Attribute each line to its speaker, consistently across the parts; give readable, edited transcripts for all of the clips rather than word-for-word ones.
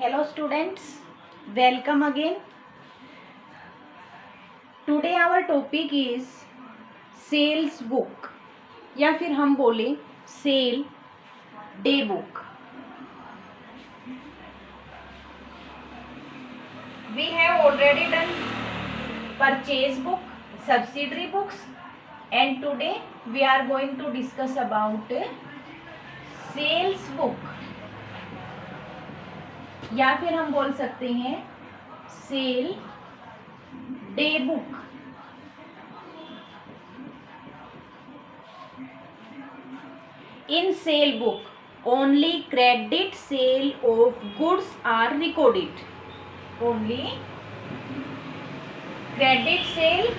Speaker 1: Hello students, welcome again. Today our topic is sales book या फिर हम बोले sale day book. We have already done purchase book, subsidiary books, and today we are going to discuss about sales book या फिर हम बोल सकते हैं sale day book. In sale book, only credit sale of goods are recorded. Only credit sale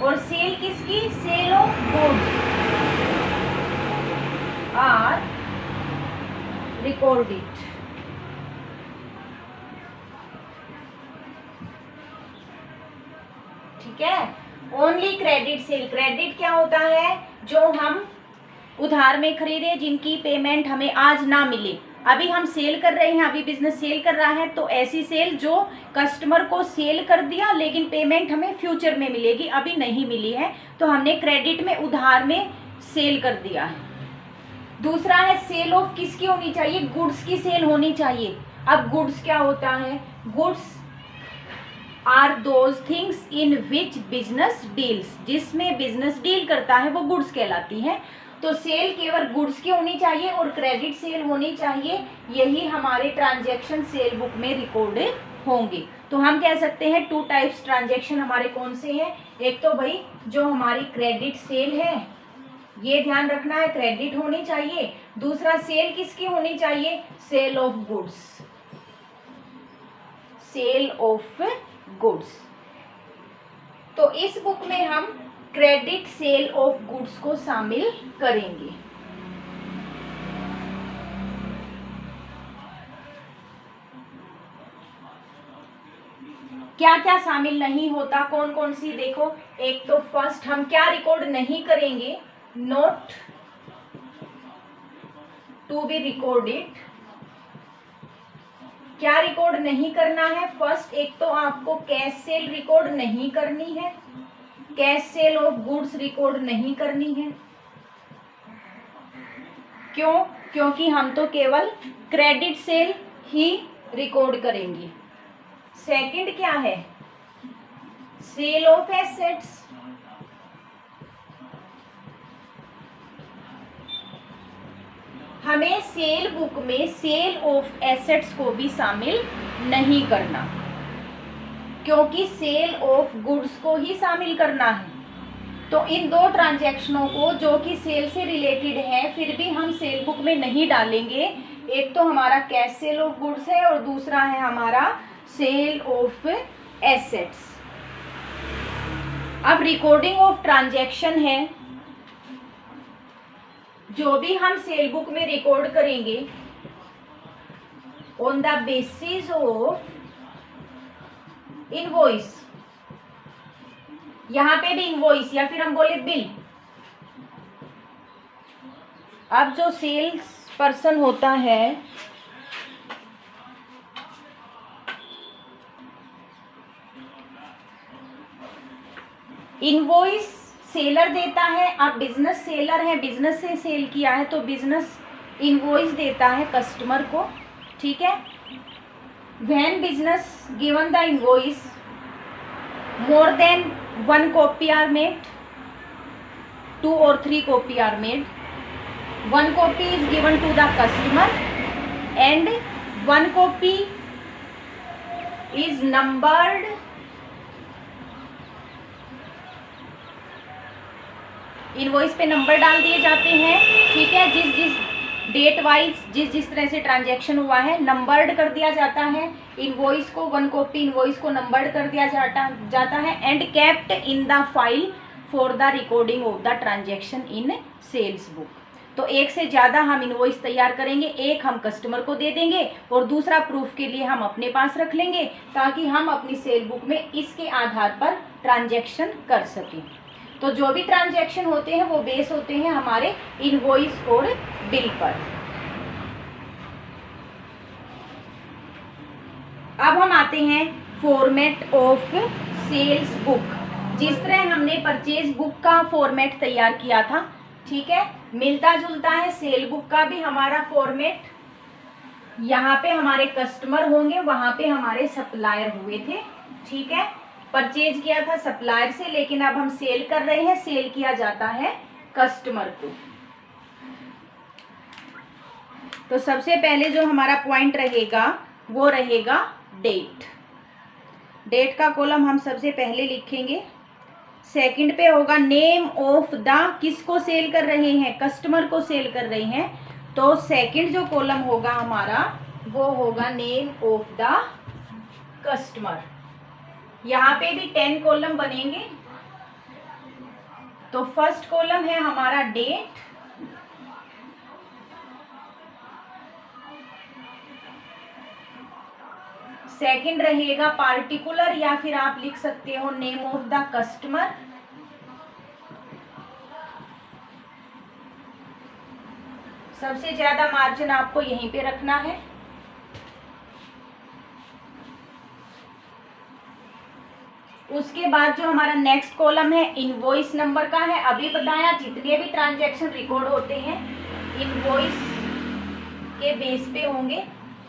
Speaker 1: और sale किसकी? Sale of goods are recorded. ठीक है. Only credit sale. क्रेडिट क्या होता है? जो हम उधार में खरीदे, जिनकी पेमेंट हमें आज ना मिले. अभी हम सेल कर रहे हैं, अभी बिजनेस सेल कर रहा है, तो ऐसी सेल जो कस्टमर को सेल कर दिया लेकिन पेमेंट हमें फ्यूचर में मिलेगी, अभी नहीं मिली है, तो हमने क्रेडिट में उधार में सेल कर दिया है. दूसरा है सेल ऑफ किसकी होनी चाहिए? गुड्स की सेल होनी चाहिए. अब गुड्स क्या होता है? Goods are those things in which business deals. जिसमें बिजनेस डील करता है वो गुड्स कहलाती है. तो सेल केवल गुड्स की होनी चाहिए और क्रेडिट सेल होनी चाहिए. यही हमारे ट्रांजैक्शन सेल बुक में रिकॉर्ड होंगे. तो हम कह सकते हैं टू टाइप्स ट्रांजैक्शन हमारे कौन से हैं? एक तो भाई जो हमारी क्रेडिट सेल है, ये ध्यान रखना है, क्रेडिट होनी चाहिए. दूसरा सेल किसकी होनी चाहिए? Sale of goods. Sale of goods. तो इस बुक में हम क्रेडिट सेल ऑफ गुड्स को शामिल करेंगे. क्या क्या शामिल नहीं होता? कौन कौन सी? देखो, एक तो फर्स्ट हम क्या रिकॉर्ड नहीं करेंगे? Not to be recorded. क्या रिकॉर्ड नहीं करना है? फर्स्ट एक तो आपको कैश सेल रिकॉर्ड नहीं करनी है, cash sale of goods record नहीं करनी है. क्यों? क्योंकि हम तो केवल क्रेडिट सेल ही रिकॉर्ड करेंगे. सेकंड क्या है? Sale of assets. हमें सेल बुक में सेल ऑफ एसेट्स को भी शामिल नहीं करना, क्योंकि सेल ऑफ गुड्स को ही शामिल करना है. तो इन दो ट्रांजैक्शनों को जो कि सेल से रिलेटेड है फिर भी हम सेल बुक में नहीं डालेंगे. एक तो हमारा कैश सेल ऑफ गुड्स है और दूसरा है हमारा सेल ऑफ एसेट्स. अब रिकॉर्डिंग ऑफ ट्रांजैक्शन है. जो भी हम सेल बुक में रिकॉर्ड करेंगे on the basis of invoice. यहां पे भी इनवॉइस या फिर हम बोले बिल. अब जो सेल्स पर्सन होता है इनवॉइस सेलर देता है. आप बिजनेस सेलर है, बिजनेस से सेल किया है तो बिजनेस इनवॉइस देता है कस्टमर को. ठीक है. When business given the invoice more than 1 copy are made, 2 or 3 copy are made. 1 copy is given to the customer and 1 copy is numbered. Invoice पे नंबर डाल दिए जाते हैं. ठीक है. जिस जिस डेट वाइज जिस तरह से ट्रांजैक्शन हुआ है नंबर्ड कर दिया जाता है. इनवॉइस को 1 कॉपी इनवॉइस को नंबर्ड कर दिया जाता है and kept in the file for the recording of the transaction in sales book. तो एक से ज़्यादा हम इनवॉइस तैयार करेंगे. एक हम कस्टमर को दे देंगे और दूसरा प्रूफ के लिए हम अपने पास रख लेंगे ताकि हम अपनी सेल बुक में इसके आधार पर ट्रांजैक्शन कर सकें. तो जो भी ट्रांजैक्शन होते हैं वो बेस होते हैं हमारे इनवॉइस और बिल पर. अब हम आते हैं फॉर्मेट ऑफ सेल्स बुक। जिस तरह हमने परचेज बुक का फॉर्मेट तैयार किया था, ठीक है, मिलता जुलता है सेल बुक का भी हमारा फॉर्मेट। यहाँ पे हमारे कस्टमर होंगे, वहां पे हमारे सप्लायर हुए थे, ठीक है। परचेज किया था सप्लायर से, लेकिन अब हम सेल कर रहे हैं, सेल किया जाता है कस्टमर को। तो सबसे पहले जो हमारा पॉइंट रहेगा वो रहेगा डेट। डेट का कॉलम हम सबसे पहले लिखेंगे। सेकंड पे होगा नेम ऑफ द, किसको सेल कर रहे हैं, कस्टमर को सेल कर रहे हैं, तो सेकंड जो कॉलम होगा हमारा वो होगा नेम ऑफ द कस्टमर। यहाँ पे भी 10 कॉलम बनेंगे। तो फर्स्ट कॉलम है हमारा डेट, सेकंड रहेगा पार्टिकुलर या फिर आप लिख सकते हो नेम ऑफ द कस्टमर, सबसे ज्यादा मार्जिन आपको यहीं पे रखना है। उसके बाद जो हमारा नेक्स्ट कॉलम है इनवॉइस नंबर का है। अभी बताया जितने भी ट्रांजैक्शन रिकॉर्ड होते हैं इनवॉइस के बेस पे होंगे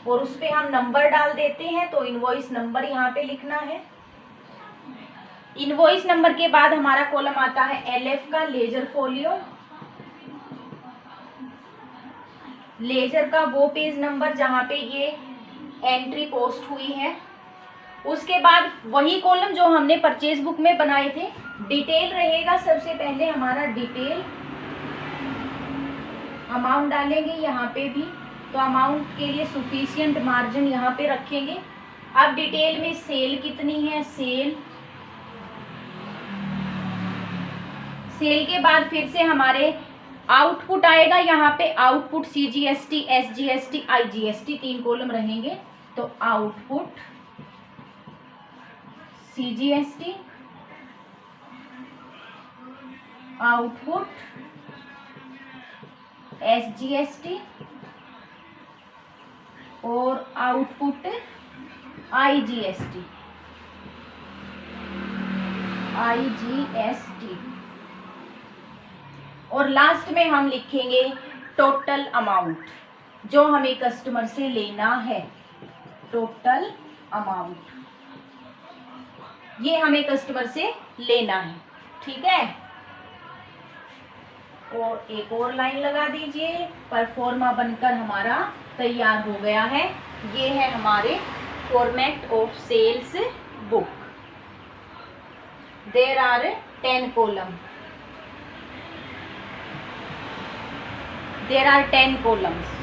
Speaker 1: और उस पे हम नंबर डाल देते हैं, तो इनवॉइस नंबर यहाँ पे लिखना है। इनवॉइस नंबर के बाद हमारा कॉलम आता है एलएफ का, लेजर फोलियो। लेजर का वो पेज नंबर जहाँ पे ये एंट्री पोस्ट हुई है। उसके बाद वही कॉलम जो हमने परचेज बुक में बनाए थे, डिटेल रहेगा। सबसे पहले हमारा डिटेल, अमाउंट डालेंगे यहाँ पे भी, तो अमाउंट के लिए सफिशिएंट मार्जिन यहाँ पे रखेंगे। अब डिटेल में सेल कितनी है, सेल के बाद फिर से हमारे आउटपुट आएगा। यहाँ पे output CGST, SGST, IGST 3 column रहेंगे। तो आउटपुट CGST, आउटपुट SGST और आउटपुट IGST। और लास्ट में हम लिखेंगे टोटल अमाउंट जो हमें कस्टमर से लेना है। टोटल अमाउंट ये हमें कस्टमर से लेना है, ठीक है। और एक और लाइन लगा दीजिए। परफॉर्मा बनकर हमारा तैयार हो गया है। ये है हमारे format of sales book. There are 10 column, there are 10 columns.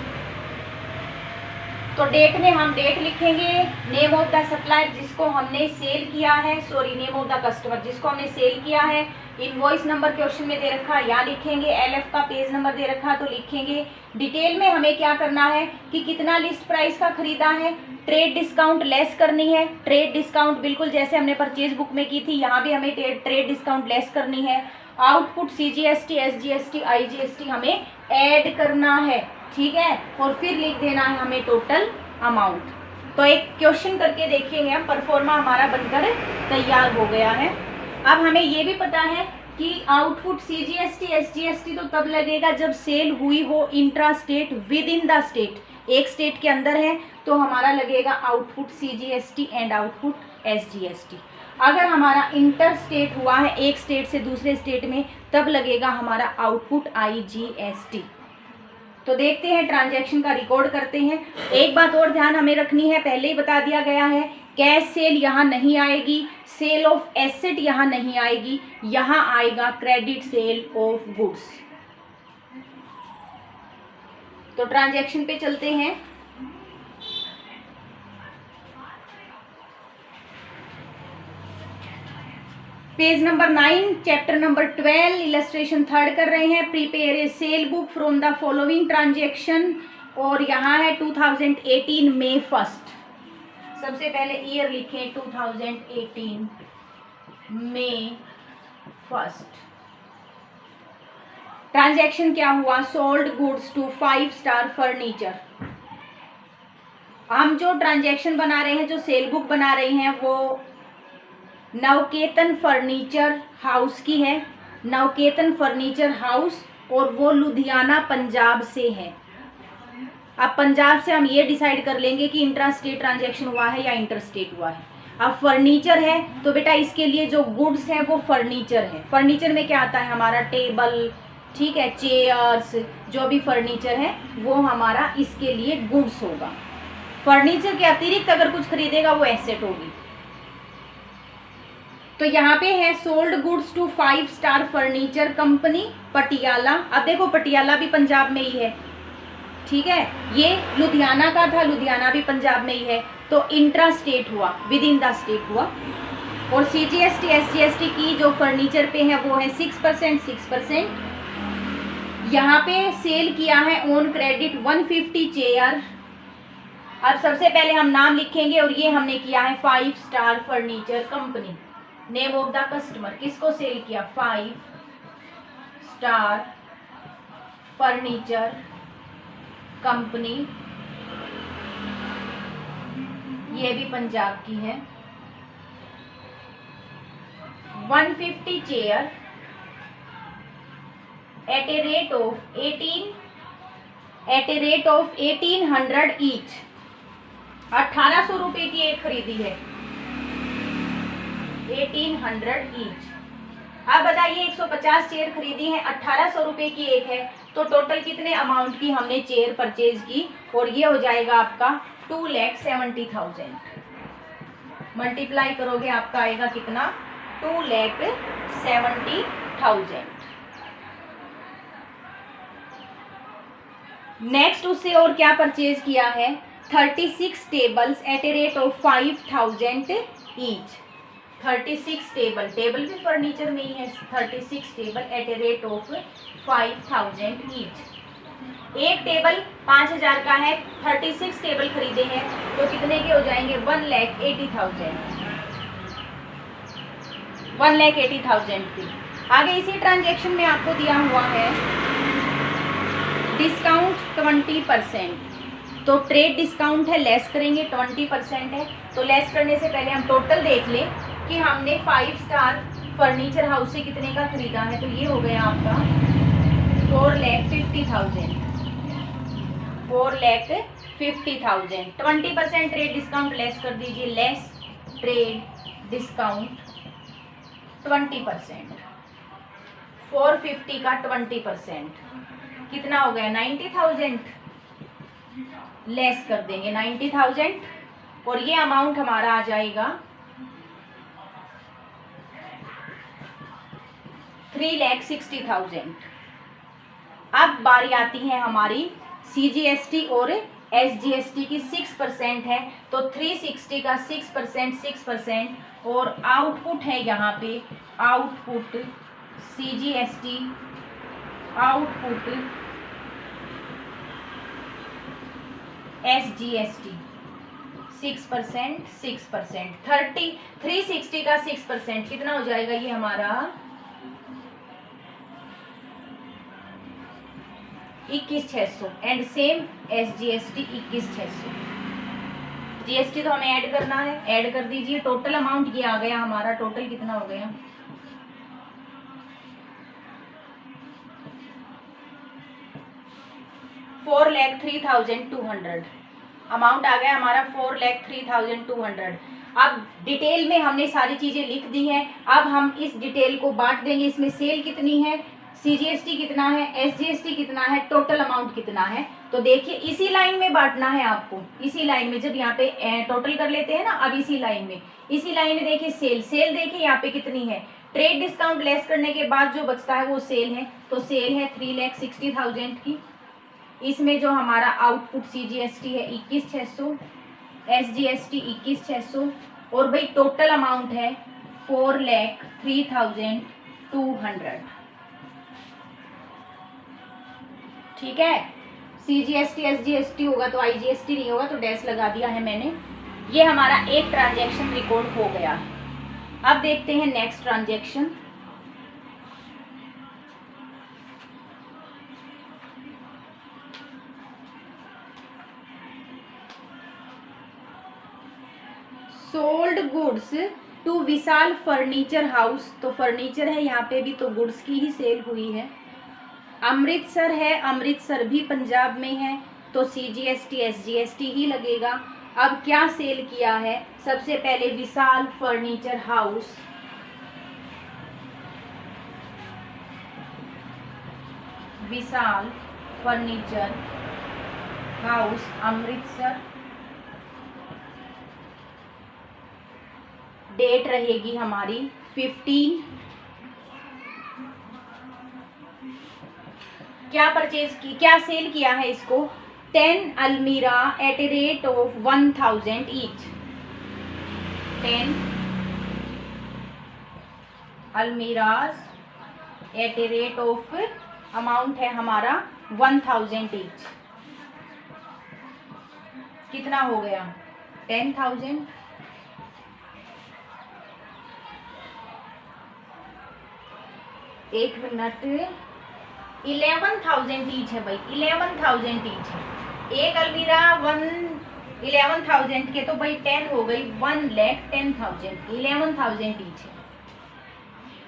Speaker 1: तो डेट में हम डेट लिखेंगे, नेम ऑफ द सप्लायर जिसको हमने सेल किया है, sorry name of the customer जिसको हमने सेल किया है। इनवॉइस नंबर क्वेश्चन में दे रखा, यहाँ लिखेंगे। एलएफ का पेज नंबर दे रखा तो लिखेंगे। डिटेल में हमें क्या करना है कि कितना लिस्ट प्राइस का खरीदा है, ट्रेड डिस्काउंट लेस करनी है। ट्रेड डिस्काउंट बिल्कुल जैसे हमने परचेज बुक में की थी, यहाँ भी हमें ट्रेड डिस्काउंट लेस करनी है। आउटपुट CGST, SGST, IGST हमें ऐड करना है, ठीक है। और फिर लिख देना है हमें टोटल अमाउंट। तो एक क्वेश्चन करके देखेंगे हम। परफॉर्मा हमारा बनकर तैयार हो गया है। अब हमें ये भी पता है कि आउटपुट CGST, SGST तो तब लगेगा जब सेल हुई हो intra state, with in the state. एक स्टेट के अंदर है तो हमारा लगेगा output CGST and output SGST। अगर हमारा इंटर स्टेट हुआ है एक स्टेट से दूसरे स्टेट में, तब लगेगा हमारा आउटपुट IGST। तो देखते हैं, ट्रांजैक्शन का रिकॉर्ड करते हैं। एक बात और ध्यान हमें रखनी है, पहले ही बता दिया गया है, कैश सेल यहाँ नहीं आएगी, सेल ऑफ एसेट यहाँ नहीं आएगी, यहाँ आएगा क्रेडिट सेल ऑफ गुड्स। तो ट्रांजैक्शन पे चलते हैं। Page number 9, chapter number 12, illustration 3 कर रहे हैं। Prepare a cell book from the following transaction. और यहाँ है 2018 May 1। सबसे पहले ईयर लिखें 2018 May 1। ट्रांजैक्शन क्या हुआ, sold goods to 5 star furniture. हम जो ट्रांजैक्शन बना रहे हैं, जो सेल बुक बना रहे हैं, वो नवकेतन फर्नीचर हाउस की है, नवकेतन फर्नीचर हाउस, और वो लुधियाना पंजाब से है। अब पंजाब से हम ये डिसाइड कर लेंगे कि इंट्रा स्टेट ट्रांजैक्शन हुआ है या इंटर स्टेट हुआ है। अब फर्नीचर है तो बेटा इसके लिए जो गुड्स है वो फर्नीचर है। फर्नीचर में क्या आता है हमारा टेबल, ठीक है, चेयर्स, जो भी फर्नीचर है वो हमारा इसके लिए गुड्स होगा। फर्नीचर के अतिरिक्त अगर कुछ खरीदेगा वो एसेट होगी। तो यहाँ पे है sold goods to 5 star furniture company Patiala. अब देखो पटियाला भी पंजाब में ही है, ठीक है, ये लुधियाना का था, लुधियाना भी पंजाब में ही है, तो इंट्रा स्टेट हुआ, विद इन द स्टेट हुआ। और CGST SGST की जो फर्नीचर पे है वो है 6%। यहाँ पे सेल किया है ऑन क्रेडिट 150 चेयर। अब सबसे पहले हम नाम लिखेंगे और ये हमने किया है 5 star furniture company. Name of the customer, किसको सेल किया, 5 स्टार फर्नीचर कंपनी, ये भी पंजाब की है। 150 chair at a rate of 1800 each. 1800 रुपए की एक खरीदी है, 1800 ईच। अब बताइए 150 चेयर खरीदी है, 1800 रुपए की एक है, तो टोटल कितने अमाउंट की हमने चेयर परचेज की, और ये हो जाएगा आपका 2,70,000। मल्टीप्लाई करोगे आपका आएगा कितना, 2,70,000। नेक्स्ट उससे और क्या परचेज किया है, 36 tables at a rate of 5,000 each. 36 table, table भी फर्नीचर में ही है, 36 table at a rate of 5,000 each. एक टेबल 5,000 का है, 36 टेबल खरीदे हैं तो कितने के हो जाएंगे, 1,80,000। 1,80,000 की। आगे इसी ट्रांजेक्शन में आपको दिया हुआ है डिस्काउंट 20%, तो ट्रेड डिस्काउंट है, लेस करेंगे, 20% है, तो लेस करने से पहले हम टोटल देख लें कि हमने 5 स्टार फर्नीचर हाउस से कितने का खरीदा है। तो ये हो गया आपका 4,50,000। 4,50,000। 20% ट्रेड डिस्काउंट लेस कर दीजिए, लेस ट्रेड डिस्काउंट 20%। 450 का 20% कितना हो गया, 90,000। लेस कर देंगे 90,000 और ये अमाउंट हमारा आ जाएगा 3,60,000। अब बारी आती है हमारी CGST और SGST की, 6% है, तो 360 का 6%, और आउटपुट है यहाँ पे, आउटपुट CGST, आउटपुट SGST 6%, 360 का 6% कितना हो जाएगा, ये हमारा 21,600 एंड सेम SGST 21,600। GST तो हमें ऐड करना है, ऐड कर दीजिए। टोटल अमाउंट ये आ गया हमारा, टोटल कितना हो गया, 4,03,200 अमाउंट आ गया हमारा, 4,03,200। अब डिटेल में हमने सारी चीजें लिख दी हैं, अब हम इस डिटेल को बांट देंगे। इसमें सेल कितनी है, CGST कितना है, SGST कितना है, टोटल अमाउंट कितना है। तो देखिए इसी लाइन में बांटना है आपको, इसी लाइन में, जब यहाँ पे टोटल कर लेते हैं ना, अब इसी लाइन में देखिए सेल देखिए यहाँ पे कितनी है, ट्रेड डिस्काउंट लेस करने के बाद जो बचता है वो सेल है, तो सेल है 3,60,000 की। इसमें जो हमारा आउटपुट CGST है 21,600, SGST 21,600, और भाई टोटल अमाउंट है 4,03,200। ठीक है, CGST SGST होगा तो IGST नहीं होगा, तो डैश लगा दिया है मैंने। ये हमारा एक ट्रांजैक्शन रिकॉर्ड हो गया। अब देखते हैं next transaction. Sold goods to Vishal furniture house, तो फर्नीचर है यहाँ पे भी, तो गुड्स की ही सेल हुई है। अमृतसर है, अमृतसर भी पंजाब में है, तो CGST SGST ही लगेगा। अब क्या सेल किया है, सबसे पहले विशाल फर्नीचर हाउस, विशाल फर्नीचर हाउस अमृतसर, डेट रहेगी हमारी 15। क्या परचेज की, क्या सेल किया है इसको, 10 almirah at a rate of 1000 each, 10 almirahs at a rate of, amount है हमारा 1000 ईच, कितना हो गया 10,000, एक मिनट, 11,000 ईच है भाई, 11,000 ईच है। एक अलमीरा 11,000 के, तो भाई 10 हो गई, 1,10,000, 11,000 ईच है।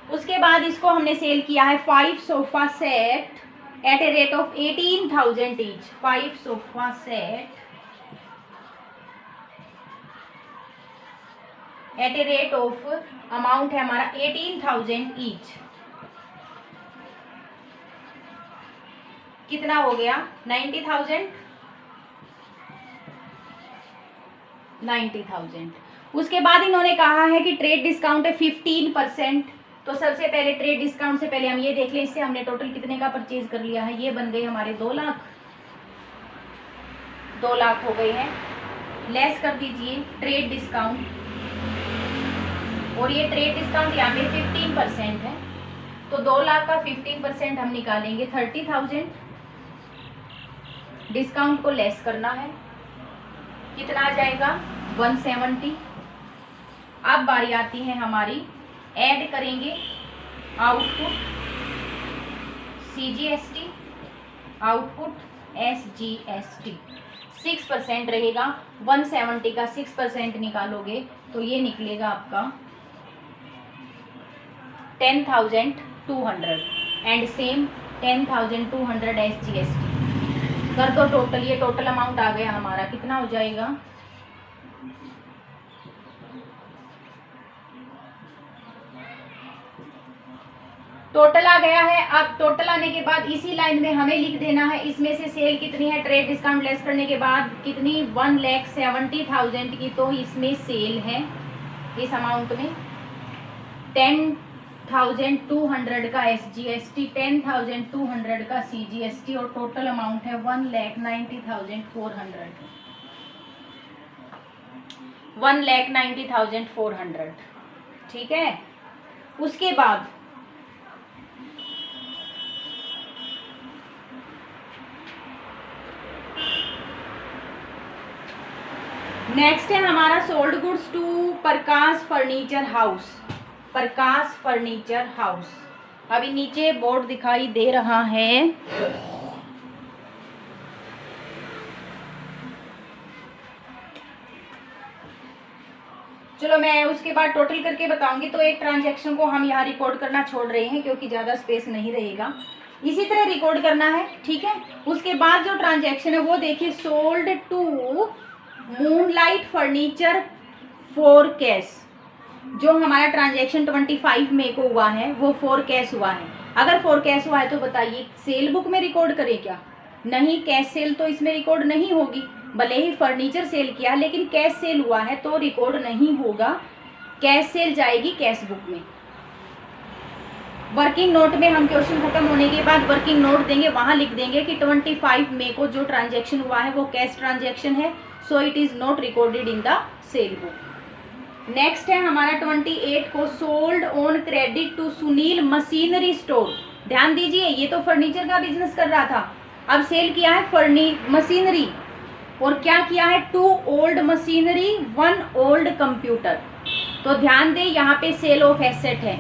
Speaker 1: उसके बाद इसको हमने सेल किया है 5 sofa set at a rate of 18,000 each, 5 sofa set at a rate of, amount है हमारा 18,000 ईच, कितना हो गया 90,000, 90,000। उसके बाद इन्होंने कहा है कि ट्रेड डिस्काउंट है 15%, तो सबसे पहले ट्रेड डिस्काउंट से पहले हम ये देख लें, इससे हमने टोटल कितने का परचेज कर लिया है, ये बन गए हमारे 2 लाख, 2 लाख हो गए हैं। लेस कर दीजिए ट्रेड डिस्काउंट, और ये ट्रेड डिस्काउंट यहाँ पे 15% है, तो 2 लाख का 15% हम निकालेंगे 30,000, डिस्काउंट को लेस करना है, कितना आ जाएगा 170। अब बारी आती है हमारी, ऐड करेंगे आउटपुट CGST, आउटपुट SGST, 6% रहेगा, 170 का 6% निकालोगे तो ये निकलेगा आपका 10,200, एंड सेम 10,200 SGST कर दो टोटल, ये टोटल अमाउंट आ गया हमारा, कितना हो जाएगा, टोटल आ गया है। अब टोटल आने के बाद इसी लाइन में हमें लिख देना है इसमें से सेल कितनी है, ट्रेड डिस्काउंट लेस करने के बाद कितनी, 1,70,000 की, तो इसमें सेल है इस अमाउंट में 10,200 का SGST, 10,200 का CGST, और टोटल अमाउंट है 1,90,400, 1,90,400, ठीक है। उसके बाद नेक्स्ट है हमारा sold goods to Prakash furniture house, Prakash furniture house. अभी नीचे बोर्ड दिखाई दे रहा है, चलो मैं उसके बाद टोटल करके बताऊंगी। तो एक ट्रांजैक्शन को हम यहाँ रिकॉर्ड करना छोड़ रहे हैं क्योंकि ज़्यादा स्पेस नहीं रहेगा, इसी तरह रिकॉर्ड करना है, ठीक है। उसके बाद जो ट्रांजैक्शन है वो देखिए, sold to moonlight furniture for cash, जो हमारा ट्रांजैक्शन 25 मई को हुआ है वो फॉर कैश हुआ है। अगर फॉर कैश हुआ है तो बताइए सेल बुक में रिकॉर्ड करें क्या, नहीं, कैश सेल तो इसमें रिकॉर्ड नहीं होगी, भले ही फर्नीचर सेल किया लेकिन कैश सेल हुआ है तो रिकॉर्ड नहीं होगा, कैश सेल जाएगी कैश बुक में। वर्किंग नोट में हम क्वेश्चन खत्म होने के बाद वर्किंग नोट देंगे, वहां लिख देंगे कि 25 मई को जो ट्रांजैक्शन हुआ है वो कैश ट्रांजैक्शन है, so it is not recorded in the sale book. Next है हमारा 28 को, sold on credit to Sunil machinery store. ध्यान दीजिए, ये तो फर्नीचर का बिजनेस कर रहा था, अब सेल किया है मशीनरी, और क्या किया है, 2 ओल्ड मशीनरी 1 ओल्ड कंप्यूटर। तो ध्यान दें यहाँ पे सेल ऑफ एसेट है,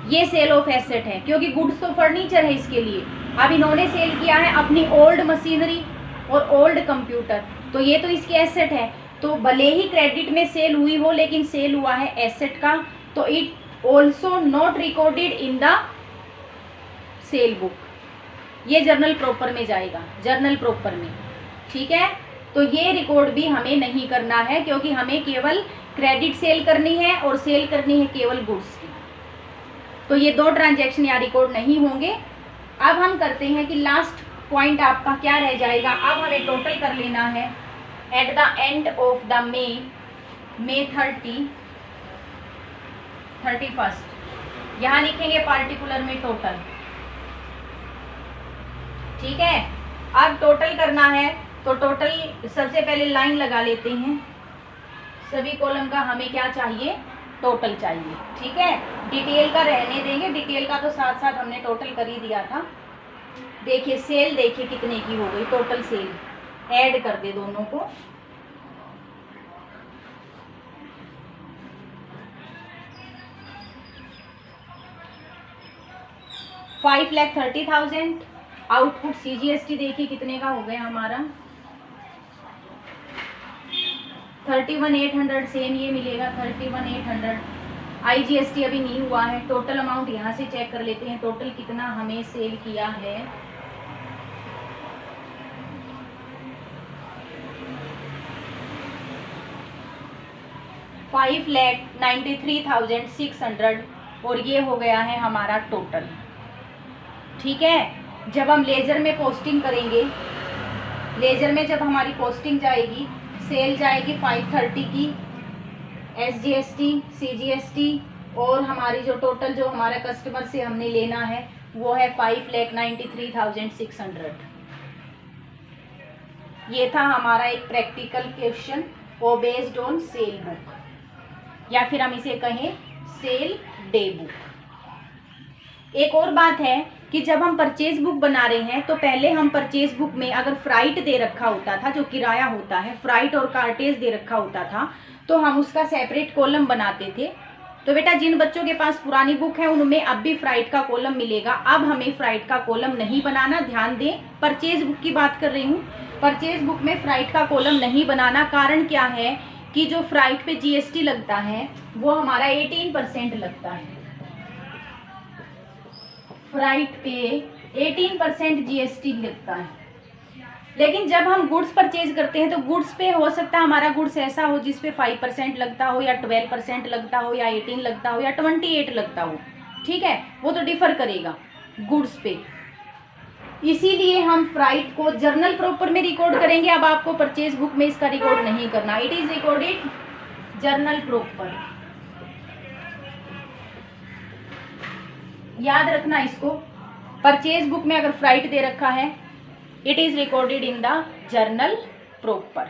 Speaker 1: ये सेल ऑफ एसेट है क्योंकि गुड्स तो फर्नीचर है इसके लिए। अब इन्होंने सेल किया है अपनी ओल्ड मशीनरी और ओल्ड कंप्यूटर, तो ये तो इसके एसेट है। तो भले ही क्रेडिट में सेल हुई हो लेकिन सेल हुआ है एसेट का, तो it also not recorded in the sale book, ये जर्नल प्रॉपर में जाएगा, जर्नल प्रॉपर में। ठीक है, तो ये रिकॉर्ड भी हमें नहीं करना है क्योंकि हमें केवल क्रेडिट सेल करनी है और सेल करनी है केवल गुड्स की, तो ये 2 ट्रांजैक्शन यहाँ रिकॉर्ड नहीं होंगे। अब हम करते हैं कि लास्ट पॉइंट आपका क्या रह जाएगा। अब हमें टोटल कर लेना है at the end of the may 31st, यहाँ लिखेंगे पार्टिकुलर में टोटल। ठीक है, अब टोटल करना है तो टोटल सबसे पहले लाइन लगा लेते हैं, सभी कॉलम का हमें क्या चाहिए, टोटल चाहिए। ठीक है, डिटेल का रहने देंगे, डिटेल का तो साथ साथ हमने टोटल कर ही दिया था। देखिए सेल, देखिए कितने की हो गई टोटल सेल, ऐड कर दे दोनों को। $5,30,000। आउटपुट CGST देखिए कितने का हो गया हमारा, 31,800, सेम ये मिलेगा 31,800। IGST अभी नहीं हुआ है। टोटल अमाउंट यहाँ से चेक कर लेते हैं, टोटल कितना हमें सेल किया है। $5,93,600 और ये हो गया है हमारा टोटल। ठीक है, जब हम लेजर में पोस्टिंग करेंगे, लेजर में जब हमारी पोस्टिंग जाएगी, सेल जाएगी 530 की, SGST CGST और हमारी जो टोटल जो हमारा कस्टमर से हमने लेना है वो है 5,93,600। ये था हमारा एक प्रैक्टिकल क्वेश्चन वो बेस्ड ऑन सेल बुक, या फिर हम इसे कहें सेल डे बुक। एक और बात है कि जब हम परचेज बुक बना रहे हैं तो पहले हम परचेज बुक में अगर फ्राइट दे रखा होता था, जो किराया होता है, फ्राइट और कार्टेज दे रखा होता था, तो हम उसका सेपरेट कॉलम बनाते थे। तो बेटा जिन बच्चों के पास पुरानी बुक है उनमें अब भी फ्राइट का कॉलम मिलेगा। अब हमें फ्राइट का कॉलम नहीं बनाना, ध्यान दें, परचेज बुक की बात कर रही हूँ। परचेज बुक में फ्राइट का कॉलम नहीं बनाना, कारण क्या है कि जो फ्राइट पे GST लगता है वो हमारा 18% लगता है। फ्राइट पे 18% GST लगता है। लेकिन जब हम गुड्स परचेज करते हैं तो गुड्स पे हो सकता है हमारा गुड्स ऐसा हो जिस पे 5% लगता हो, या 12% लगता हो, या 18 लगता हो, या 28 लगता हो। ठीक है, वो तो डिफर करेगा गुड्स पे। इसीलिए हम फ्राइट को जर्नल प्रॉपर में रिकॉर्ड करेंगे। अब आपको परचेज बुक में इसका रिकॉर्ड नहीं करना, it is recorded journal proper. याद रखना इसको, परचेज बुक में अगर फ्राइट दे रखा है it is recorded in the journal proper.